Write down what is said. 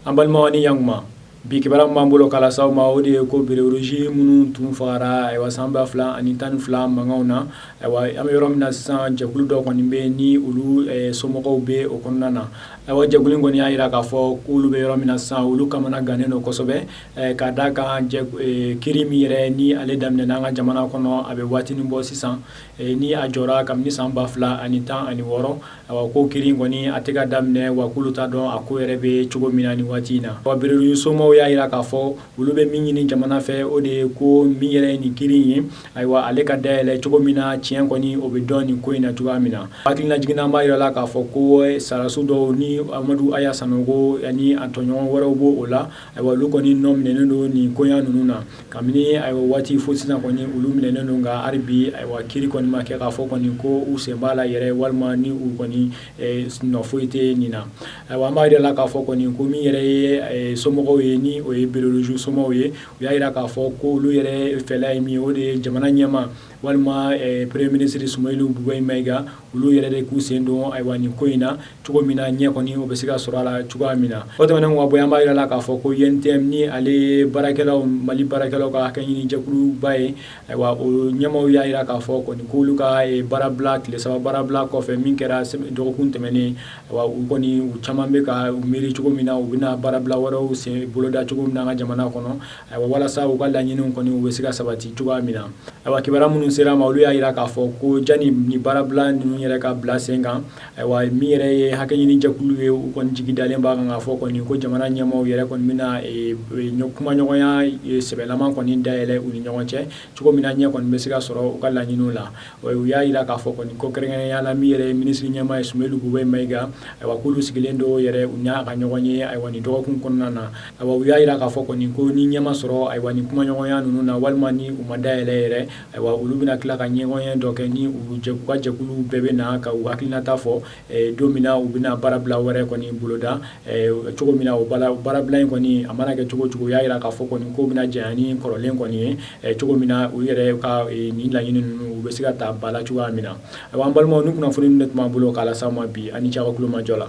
An balimaw ni yankuma bi kibaran b'an bolo kala saw ma o de ye ko berewoloji minnu tun fagara ayiwa san 2012 mankanw na ayiwa an bɛ yɔrɔ min na sisan jɛkulu dɔ kɔni bɛ ni olu somɔgɔw bɛ o kɔnɔna na ayiwa jɛkulu in kɔni y'a jira k'a fɔ k'olu bɛ yɔrɔ min na sisan olu kamana gannen don kosɛbɛ ka da kan kiri min yɛrɛ ni ale daminɛna an ka jamana kɔnɔ a bɛ waatinin bɔ sisan ni a jɔra kabini san 2016 ayiwa ko kiri in kɔni a tɛ ka daminɛ wa k'olu t'a dɔn a ko yɛrɛ bɛ cogo min na nin waati in na berewoloji somɔgɔw y'a jira k'a fɔ olu bɛ min ɲini jamana fɛ o de ye ko min yɛrɛ ye nin kiri in ye ayiwa ale ka dayɛlɛ cogo min na tiɲɛ kɔni o bɛ dɔn nin ko in na cogoya min na hakilina jiginna b'a jira la k'a fɔ ko saraso dɔw ni Amadu Aya Sanogo ani a tɔɲɔgɔn wɛrɛw b'o o la ayiwa olu kɔni nɔ minɛnen don nin koɲa ninnu na kabini ayiwa waati fo sisan kɔni olu minɛnen don nka hali bi ayiwa kiri kɔni ma kɛ k'a fɔ kɔni ko u sen b'a la yɛrɛ walima ni u kɔni nɔ foyi tɛ nin na ayiwa an b'a jira la k'a fɔ kɔni ko min yɛrɛ ye somɔgɔw ye ni o ye berewoloji somɔgɔw ye u y'a jira k'a fɔ ko olu yɛrɛ fɛla ye min ye o de ye jamana ɲɛma walima premier ministre Sumaworo Bugoyi Mayiga olu yɛrɛ de k'u sen don ayiwa nin ko in na cogo min na ɲɛ kɔni o bɛ se ka sɔrɔ a la cogoya min na o tɛmɛnen kɔ an b'a jira la k'a fɔ ko UNTM ni ale baarakɛlaw Mali baarakɛlaw ka hakɛ ɲini jɛkuluba ye ayiwa o ɲɛmaaw y'a jira k'a fɔ kɔni k'olu ka baarabila tile 3 baarabila kɔfɛ min kɛra dɔgɔkun tɛmɛnen ayiwa u kɔni u caman bɛ ka miiri cogo min na u bɛna baarabila wɛrɛw sen boloda cogo min na an ka jamana kɔnɔ ayiwa walasa u ka laɲiniw kɔni u bɛ se ka sabati cogoya min na ayiwa kibaruya minnu sera ma olu y'a jira k'a fɔ ko jani ni baarabila ninnu yɛrɛ ka bila sen kan ayiwa min yɛrɛ ye hakɛ ɲini jɛkulu ye u kɔni jigi dalen b'a kan k'a fɔ kɔni ko jamana ɲɛmaaw yɛrɛ kɔni bɛna kumaɲɔgɔnya sɛbɛlama kɔni dayɛlɛ u ni ɲɔgɔn cɛ cogo min na ɲɛ kɔni bɛ se ka sɔrɔ u ka laɲiniw la u y'a jira k'a fɔ kɔni ko kɛrɛnkɛrɛnnenya la min yɛrɛ ye minisiri ɲɛmaa ye Sumaworo Bugoyi Mayiga ayiwa k'olu sigilen don yɛrɛ u n'a ka ɲɔgɔn ye ayiwa nin dɔgɔkun kɔnɔna na ayiwa u y'a jira k'a fɔ kɔni ko ni ɲɛma sɔrɔ ayiwa nin kumaɲɔgɔnya ninnu na walima ni u ma dayɛlɛ yɛrɛ ayiwa olu bɛna tila ka ɲɔgɔnye dɔ kɛ ni u ka jɛkulu bɛɛ bɛ na ka u hakilinata fɔ don min na u bɛna baarabila wɛrɛ kɔni boloda cogo min na o baarabila in kɔni a mana kɛ cogo cogo u y'a jira k'a fɔ kɔni ko bɛna janya ni kɔrɔlen kɔni ye cogo min na u yɛrɛ ka nin laɲini ninnu u bɛ se ka ta ba la cogoya min na ayiwa an balimaw ni kunnafoni ninnu de tun b'an bolo k'a las'aw ma bi ani ce aw ka kulomajɔ la